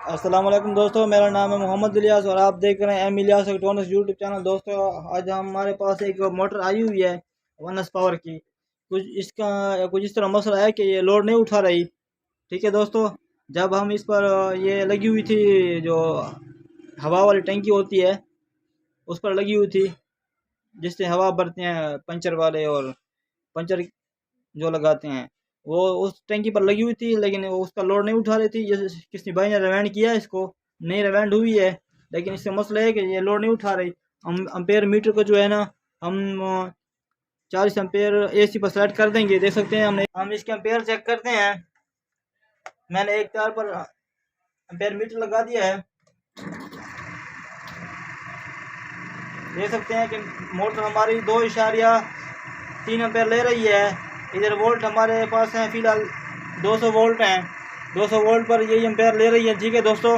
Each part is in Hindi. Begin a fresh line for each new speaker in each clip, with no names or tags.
अस्सलाम वालेकुम दोस्तों, मेरा नाम है मोहम्मद इलियास और आप देख रहे हैं M Ilyas electronics YouTube channel. दोस्तों, आज हमारे पास एक मोटर आई हुई है 1S पावर की। कुछ इस तरह मसला है कि ये लोड नहीं उठा रही। ठीक है दोस्तों, जब हम इस पर ये लगी हुई थी, जो हवा वाली टंकी होती है उस पर लगी हुई थी, जिससे हवा भरते हैं पंचर वाले और पंचर जो लगाते हैं, वो उस टैंकी पर लगी हुई थी, लेकिन वो उसका लोड नहीं उठा रही थी। ये किसी भाई ने रिवाइंड किया है, इसको नहीं रिवाइंड हुई है, लेकिन इसका मसला है कि ये लोड नहीं उठा रही। हम अम्पेयर मीटर को जो है ना, हम 40 एम्पेयर AC पर सेलेक्ट कर देंगे। देख सकते हैं हम इसके अम्पेयर चेक करते हैं। मैंने एक तार पर अम्पेयर मीटर लगा दिया है। देख सकते हैं कि मोटर हमारी 2.3 एम्पेयर ले रही है। इधर वोल्ट हमारे पास हैं फिलहाल 200 वोल्ट हैं। 200 वोल्ट पर यही एम्पेयर ले रही है। ठीक है दोस्तों,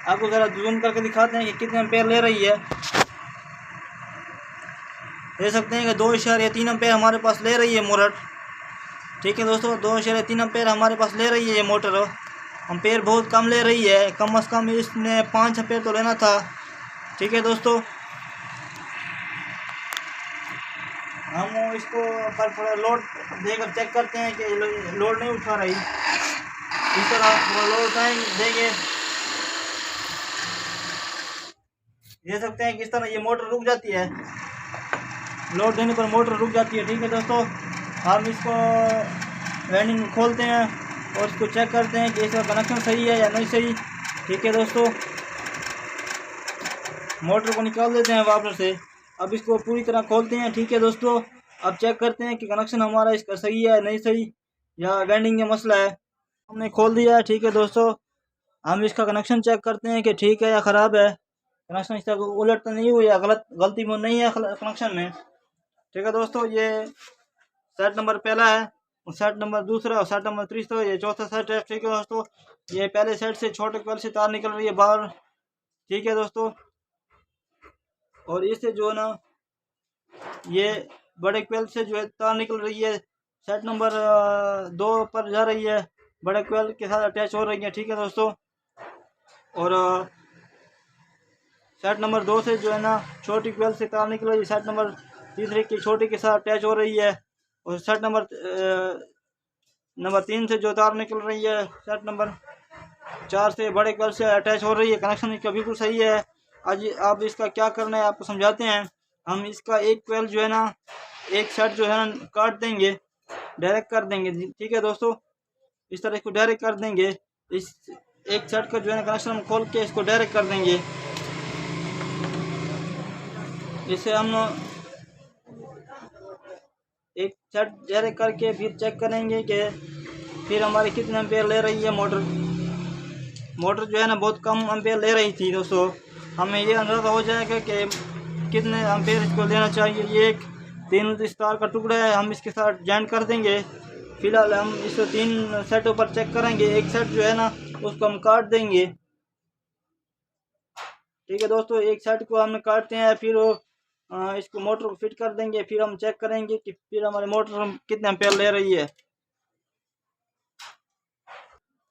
आपको ज़रा जूम करके दिखाते हैं कि कितने एम्पेयर ले रही है। देख सकते हैं कि 2.3 एम्पेयर हमारे पास ले रही है मोटर। ठीक है दोस्तों, 2.3 एम्पेयर हमारे पास ले रही है ये मोटर। एम्पेयर बहुत कम ले रही है, कम से कम इसने 5 एम्पेयर तो लेना था। ठीक है दोस्तों, हम इसको पर थोड़ा लोड देकर चेक करते हैं कि लोड नहीं उठा रही। इस तरह लोड देंगे, देख सकते हैं कि इस तरह ये मोटर रुक जाती है। लोड देने पर मोटर रुक जाती है। ठीक है दोस्तों, हम इसको वाइंडिंग खोलते हैं और इसको चेक करते हैं कि इसका कनेक्शन सही है या नहीं सही। ठीक है दोस्तों, मोटर को निकाल देते हैं वापस से। अब इसको पूरी तरह खोलते हैं। ठीक है दोस्तों, अब चेक करते हैं कि कनेक्शन हमारा इसका सही है नहीं सही, या वेल्डिंग का मसला है। हमने खोल दिया है। ठीक है दोस्तों, हम इसका कनेक्शन चेक करते हैं कि ठीक है या ख़राब है। कनेक्शन इसका उलट तो नहीं हुई है, गलती में नहीं है कनेक्शन में। ठीक है दोस्तों, ये सेट नंबर पहला है, सेट नंबर दूसरा और सेट नंबर तीसरा, ये चौथा सेट है। ठीक है दोस्तों, ये पहले सेट से छोटे कॉइल से तार निकल रही है बाहर। ठीक है दोस्तों, और इससे जो है ना, ये बड़े क्वेल से जो है तार निकल रही है, सेट नंबर 2 पर जा रही है, बड़े क्वेल के साथ अटैच हो रही है। ठीक है दोस्तों, और सेट नंबर 2 से जो है ना छोटी क्वेल से तार निकल रही है, सेट नंबर तीसरे की छोटी के साथ अटैच हो रही है। और सेट नंबर 3 से जो तार निकल रही है, सेट नंबर 4 से बड़े क्वेल से अटैच हो रही है। कनेक्शन इसका बिल्कुल सही है। आज आप इसका क्या करना है आपको समझाते हैं। हम इसका एक क्वेल जो है ना, एक सेट जो है ना काट देंगे, डायरेक्ट कर देंगे। ठीक है दोस्तों, इस तरह इसको डायरेक्ट कर देंगे। इस एक सेट का जो है ना कनेक्शन हम खोल के इसको डायरेक्ट कर देंगे। इसे हम एक सेट डायरेक्ट करके फिर चेक करेंगे कि फिर हमारी कितने एम्पेयर ले रही है मोटर जो है ना बहुत कम एम्पेयर ले रही थी दोस्तों। हमें ये अंदाज़ा हो जाएगा कि कितने एम्पेयर इसको लेना चाहिए। ये एक 3 स्टार का टुकड़ा है, हम इसके साथ जॉइंट कर देंगे। फिलहाल हम इस 3 सेटों पर चेक करेंगे। एक सेट जो है ना उसको हम काट देंगे। ठीक है दोस्तों, एक सेट को हम काटते हैं, फिर इसको मोटर को फिट कर देंगे। फिर हम चेक करेंगे कि फिर हमारी मोटर हम कितने एम्पेयर ले रही है।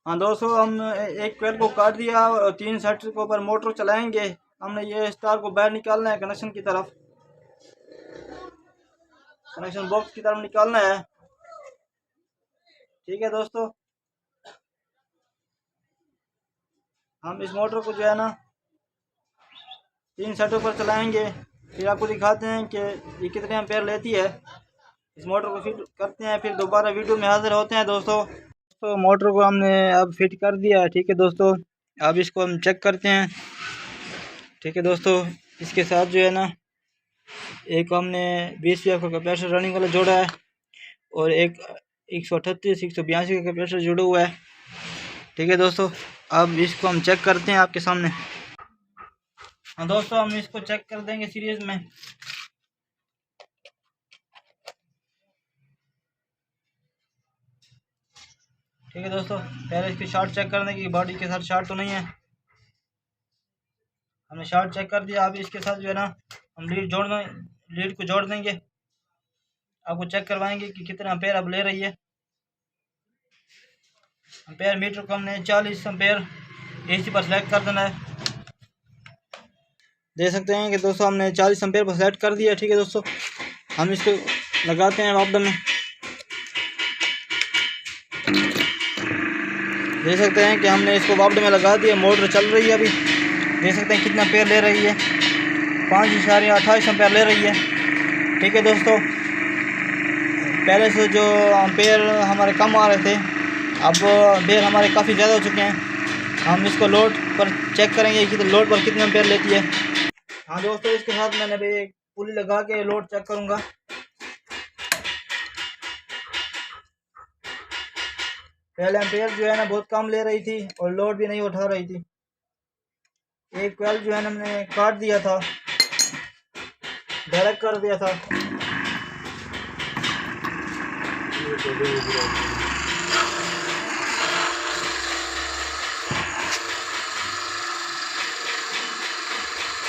हाँ दोस्तों, हम एक क्वेल को काट दिया और 3 सेट के ऊपर मोटर चलाएंगे। हमने ये स्टार को बाहर निकालना है, कनेक्शन की तरफ, कनेक्शन बॉक्स की तरफ निकालना है। ठीक है दोस्तों, हम इस मोटर को जो है ना 3 सेटों पर चलाएंगे, फिर आपको दिखाते हैं कि ये कितने एम्पेयर लेती है। इस मोटर को फिट करते हैं, फिर दोबारा वीडियो में हाजिर होते हैं दोस्तों। तो मोटर को हमने अब फिट कर दिया है। ठीक है दोस्तों, अब इसको हम चेक करते हैं। ठीक है दोस्तों, इसके साथ जो है ना एक हमने 20 का कैपेसिटर रनिंग वाला जोड़ा है और एक 138 182 का कैपेसिटर जुड़ा हुआ है। ठीक है दोस्तों, अब इसको हम चेक करते हैं आपके सामने। हाँ दोस्तों, हम इसको चेक कर देंगे सीरीज में। ठीक है दोस्तों, पहले इसकी शॉर्ट चेक करने की, बॉडी के साथ शॉर्ट तो नहीं है। हमने शॉर्ट चेक कर दिया। अब इसके साथ जो है ना हम लीड को जोड़ देंगे। आपको चेक करवाएंगे कि कितना एम्पेयर अब ले रही है। एम्पेयर मीटर को हमने 40 एम्पेयर AC पर सेलेक्ट कर देना है। देख सकते हैं कि दोस्तों हमने 40 एम्पेयर पर सेलेक्ट कर दिया। ठीक है दोस्तों, हम इसको लगाते हैं वापस में। देख सकते हैं कि हमने इसको वापस में लगा दिया। मोटर चल रही है अभी। देख सकते हैं कितना एम्पेयर ले रही है, 5.28 एम्पेयर ले रही है। ठीक है दोस्तों, पहले से जो एम्पेयर हमारे कम आ रहे थे, अब एम्पेयर हमारे काफ़ी ज़्यादा हो चुके हैं। हम इसको लोड पर चेक करेंगे कि लोड पर कितने एम्पेयर लेती है। हाँ दोस्तों, इसके साथ मैंने भी एक पुली लगा के लोड चेक करूँगा। पहले एम्पेयर जो है ना बहुत कम ले रही थी और लोड भी नहीं उठा रही थी। एक कोयल जो है ना हमने काट दिया था, डायरेक्ट कर दिया था।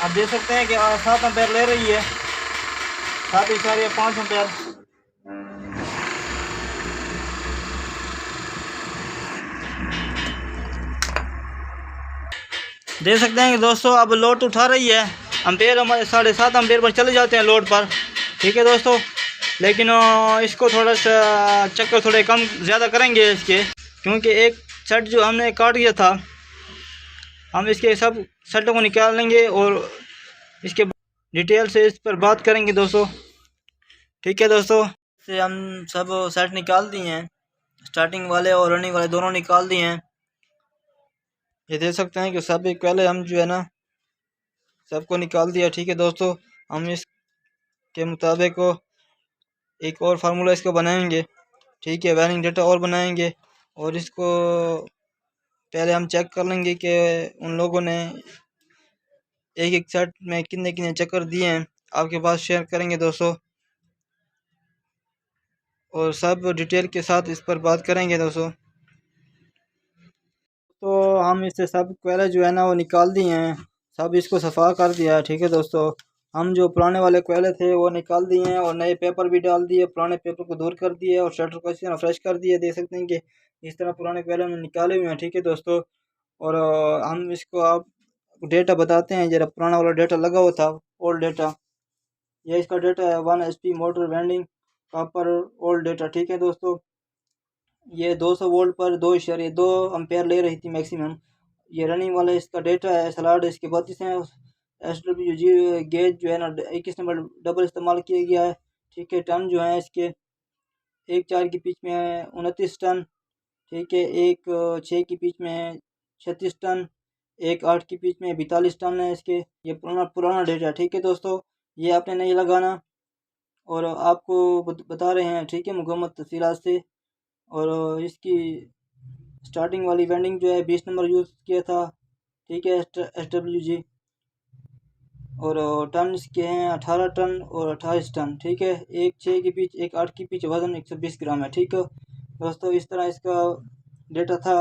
आप देख सकते हैं कि 7 एम्पेयर ले रही है, 7.5 एम्पेयर। देख सकते हैं कि दोस्तों अब लोड उठा रही है। एम्पेयर हमारे 7.5 एम्पेयर पर चले जाते हैं लोड पर। ठीक है दोस्तों, लेकिन इसको थोड़ा सा चक्कर थोड़े कम ज़्यादा करेंगे इसके, क्योंकि एक सेट जो हमने काट दिया था, हम इसके सब सेटों को निकाल लेंगे और इसके डिटेल से इस पर बात करेंगे दोस्तों। ठीक है दोस्तों, से हम सब सेट निकाल दिए हैं, स्टार्टिंग वाले और रनिंग वाले दोनों निकाल दिए हैं। ये देख सकते हैं कि सब एक पहले हम जो है ना सबको निकाल दिया। ठीक है दोस्तों, हम इसके मुताबिक एक और फार्मूला इसको बनाएंगे। ठीक है, वायरिंग डेटा और बनाएंगे और इसको पहले हम चेक कर लेंगे कि उन लोगों ने एक एक सेट में कितने कितने चक्कर दिए हैं, आपके पास शेयर करेंगे दोस्तों, और सब डिटेल के साथ इस पर बात करेंगे दोस्तों। तो हम इससे सब कोयले जो है ना वो निकाल दिए हैं, सब इसको सफ़ा कर दिया है। ठीक है दोस्तों, हम जो पुराने वाले कोयले थे वो निकाल दिए हैं और नए पेपर भी डाल दिए, पुराने पेपर को दूर कर दिए और शटर को इसी तरह फ्रेश कर दिए। देख सकते हैं कि इस तरह पुराने कोयले हमने निकाले हुए हैं। ठीक है दोस्तों, और हम इसको आप डेटा बताते हैं। जरा पुराना वाला डेटा लगा हुआ था, ओल्ड डेटा, ये इसका डेटा है 1 HP motor vending copper old data. ठीक है दोस्तों, ये 200 वोल्ट पर 2.2 एम्पेयर ले रही थी मैक्सिमम। ये रनिंग वाला इसका डेटा है। सलाड इसके 32 हैं। SWG गेज जो है ना 21 नंबर डबल इस्तेमाल किया गया है। ठीक है, टन जो है इसके 1.4 की पिच में 29 टन। ठीक है, 1.6 की पिच में 36 टन, 1.8 की पिच में 42 टन है इसके। ये पुराना डेटा है। ठीक है दोस्तों, ये आपने नहीं लगाना और आपको बता रहे हैं। ठीक है, मुकम्मल तफसीलात से। और इसकी स्टार्टिंग वाली वेंडिंग जो है 20 नंबर यूज़ किया था। ठीक है, SWG, और टन इसके हैं 18 टन और 28 टन। ठीक है, 1.6 की पिच 1.8 की पिच, वज़न 120 ग्राम है। ठीक है दोस्तों, इस तरह इसका डेटा था।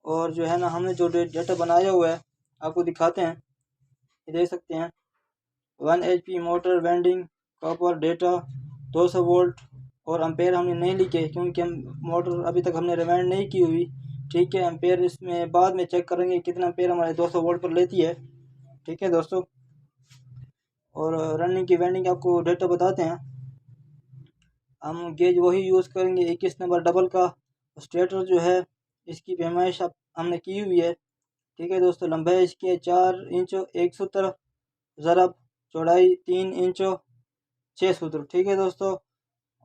और जो है ना हमने जो डेटा बनाया हुआ है आपको दिखाते हैं, ये देख सकते हैं। 1 HP motor vending copper data 200 volt और एम्पेयर हमने नहीं लिखे क्योंकि हम मोटर अभी तक हमने रिवाइंड नहीं की हुई। ठीक है, एम्पेयर इसमें बाद में चेक करेंगे कितना एम्पेयर हमारे 200 वोल्ट पर लेती है। ठीक है दोस्तों, और रनिंग की वेंडिंग आपको डेटा बताते हैं। हम गेज वही यूज़ करेंगे 21 नंबर डबल का। स्टेटर जो है इसकी पैमाइश हमने की हुई है। ठीक है दोस्तों, लंबाई इसकी है 4 इंच 1 सूत्र, ज़रब चौड़ाई 3 इंच 6 सूत्र। ठीक है दोस्तों,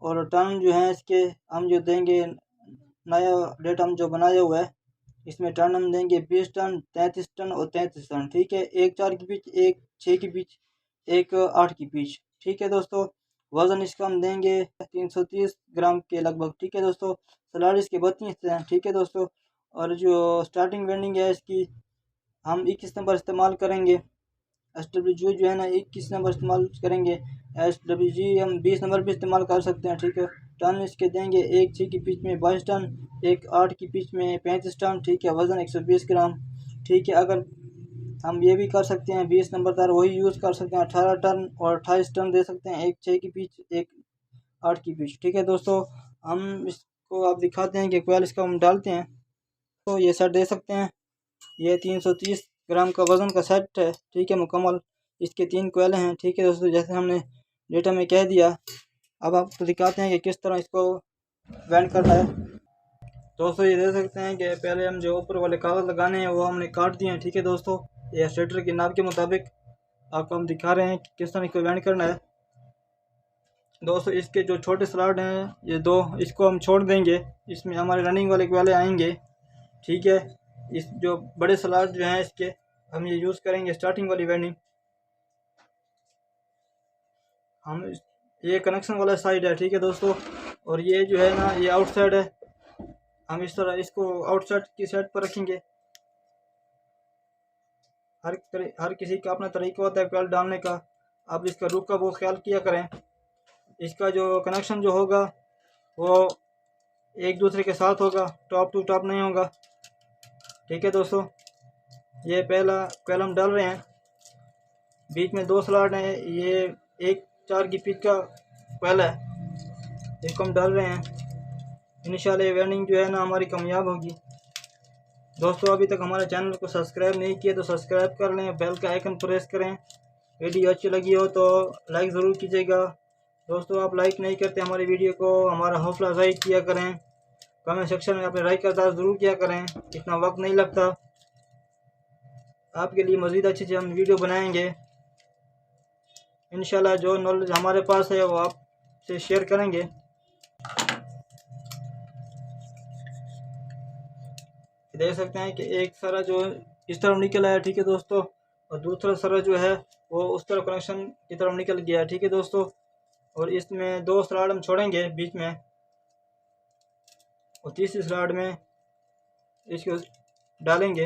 और टर्म जो है इसके हम जो देंगे, नया डेटा हम जो बनाया हुआ है इसमें टर्न हम देंगे 20 टन, 33 टन और 33 टन। ठीक है, 1.4 की पिच, 1.6 की पिच, 1.8 की पिच। ठीक है दोस्तों, वज़न इसका हम देंगे 330 ग्राम के लगभग। ठीक है दोस्तों, सलाड इसके 32 हैं। ठीक है दोस्तों, और जो स्टार्टिंग वेंडिंग है इसकी हम 21 नंबर इस्तेमाल करेंगे। SWG जो है ना 21 नंबर इस्तेमाल करेंगे। SWG हम 20 नंबर भी इस्तेमाल कर सकते हैं। ठीक है, टन इसके देंगे 1.6 की पिच में 22 टन, 1.8 की पिच में 35 टन। ठीक है, वज़न 120 ग्राम। ठीक है, अगर हम ये भी कर सकते हैं 20 नंबर तार वही यूज़ कर सकते हैं, 18 टन और 28 टन दे सकते हैं, 1.6 की पिच 1.8 की पिच। ठीक है दोस्तों, हम इसको आप दिखाते हैं कि कोयल इसका हम डालते हैं। तो ये सेट दे सकते हैं। ये 330 ग्राम का वज़न का सेट है, ठीक है, मुकम्मल। इसके 3 कोयले हैं, ठीक है दोस्तों, जैसे हमने डेटा में कह दिया। अब आपको दिखाते हैं कि किस तरह इसको वेल्ड करना है। दोस्तों ये देख सकते हैं कि पहले हम जो ऊपर वाले कागज़ लगाने हैं वो हमने काट दिए हैं, ठीक है दोस्तों। ये स्ट्रेटर के नाप के मुताबिक आपको हम दिखा रहे हैं कि किस तरह इसको वेल्ड करना है। दोस्तों इसके जो छोटे स्लॉट हैं ये 2, इसको हम छोड़ देंगे, इसमें हमारे रनिंग वाले कोयले आएंगे, ठीक है। इस जो बड़े स्लॉट जो हैं इसके हम ये यूज़ करेंगे स्टार्टिंग वाली वेल्डिंग। हम ये कनेक्शन वाला साइड है, ठीक है दोस्तों, और ये जो है ना ये आउटसाइड है। हम इस तरह इसको आउटसाइड की साइड पर रखेंगे। हर किसी का अपना तरीका होता है कोयल डालने का। आप इसका रुख का बहुत ख्याल किया करें। इसका जो कनेक्शन जो होगा वो एक दूसरे के साथ होगा, टॉप टू टॉप नहीं होगा, ठीक है दोस्तों। ये पहला कोयल हम डाल रहे हैं, बीच में 2 स्लॉट हैं, ये 1 4 की पिच का कोयल है, इसको हम डाल रहे हैं। इंशाल्लाह ये वेल्डिंग जो है ना हमारी कामयाब होगी। दोस्तों अभी तक हमारे चैनल को सब्सक्राइब नहीं किया तो सब्सक्राइब कर लें, बेल का आइकन प्रेस करें। वीडियो अच्छी लगी हो तो लाइक ज़रूर कीजिएगा। दोस्तों आप लाइक नहीं करते हमारी वीडियो को, हमारा हौसला अफजाई किया करें। कमेंट सेक्शन में अपने राय का इज़हार ज़रूर किया करें, इतना वक्त नहीं लगता। आपके लिए मज़ीद अच्छी हम वीडियो बनाएंगे इंशाल्लाह। जो नॉलेज हमारे पास है वो आपसे शेयर करेंगे। देख सकते हैं कि एक सरा जो इस तरफ निकल आया, ठीक है दोस्तों, और दूसरा सरा जो है वो उस तरफ कनेक्शन की तरफ निकल गया, ठीक है दोस्तों। और इसमें 2 स्लॉट हम छोड़ेंगे बीच में, और तीसरी स्लॉट में इसको डालेंगे।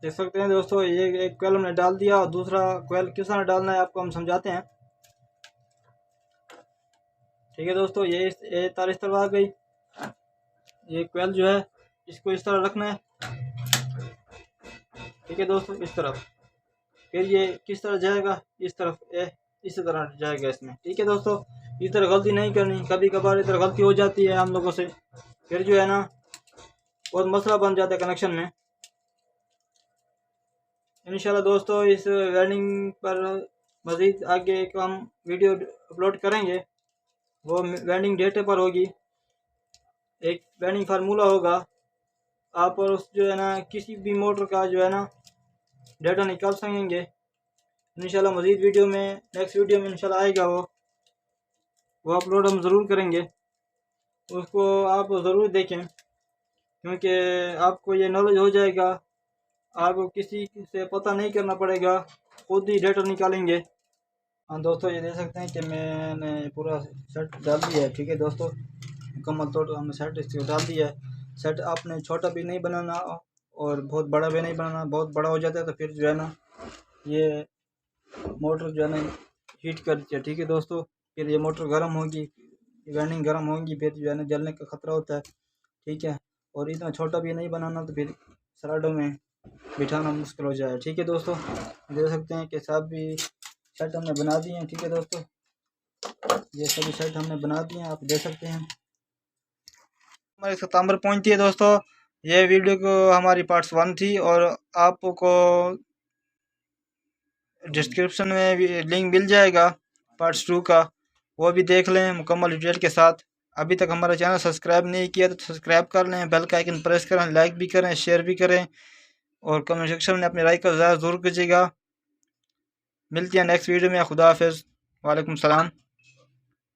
देख सकते हैं दोस्तों ये एक कोयल हमने डाल दिया, और दूसरा कोयल किस तरह डालना है आपको हम समझाते हैं, ठीक है दोस्तों। ये तार इस तरफ आ गई, ये कोयल जो है इसको इस तरह रखना है, ठीक है दोस्तों, इस तरफ। फिर ये किस तरह जाएगा, इस तरफ, इसी तरह जाएगा इसमें, ठीक है दोस्तों। इस तरह गलती नहीं करनी, कभी कभार इस तरह गलती हो जाती है हम लोगों से, फिर जो है ना बहुत मसला बन जाता है कनेक्शन में। इंशाल्लाह दोस्तों इस वेल्डिंग पर मज़ीद आगे एक हम वीडियो अपलोड करेंगे, वो वेल्डिंग डेटे पर होगी, एक वेल्डिंग फार्मूला होगा। आप और उस जो है ना किसी भी मोटर का जो है ना डेटा निकाल सकेंगे इंशाल्लाह। मज़ीद वीडियो में नेक्स्ट वीडियो में इंशाल्लाह आएगा, वो अपलोड हम ज़रूर करेंगे, उसको आप ज़रूर देखें, क्योंकि आपको ये नॉलेज हो जाएगा। आपको किसी से पता नहीं करना पड़ेगा, खुद ही डेटा निकालेंगे। हाँ दोस्तों ये देख सकते हैं कि मैंने पूरा सेट डाल दिया है, ठीक है दोस्तों, मुकम्मल तौर पर हमने सेट इसको डाल दिया है। सेट आपने छोटा भी नहीं बनाना और बहुत बड़ा भी नहीं बनाना, बहुत बड़ा हो जाता है तो फिर जो है ना ये मोटर जो है ना हीट करती है, ठीक है दोस्तों। फिर ये मोटर गर्म होगी, वेल्डिंग गर्म होगी, फिर जो है ना जलने का ख़तरा होता है, ठीक है। और इतना छोटा भी नहीं बनाना तो फिर सलाडों में बिठाना मुश्किल हो जाए, ठीक है दोस्तों। देख सकते हैं कि सब भी सेट हमने बना दिए हैं, ठीक है दोस्तों, ये सभी सेट हमने बना दिए हैं, आप देख सकते हैं। हमारे सितंबर पहुंचती है दोस्तों। ये वीडियो को हमारी पार्ट्स 1 थी, और आपको डिस्क्रिप्शन में भी लिंक मिल जाएगा पार्ट्स 2 का, वो भी देख लें मुकम्मल डिटेल के साथ। अभी तक हमारा चैनल सब्सक्राइब नहीं किया तो सब्सक्राइब कर लें, बेल का आइकन प्रेस करें, लाइक भी करें, शेयर भी करें, और कमेंट सेक्शन में अपनी राय का इज़हार ज़रूर कीजिएगा। मिलती है नेक्स्ट वीडियो में। खुदा हाफिज़, वालेकुम सलाम।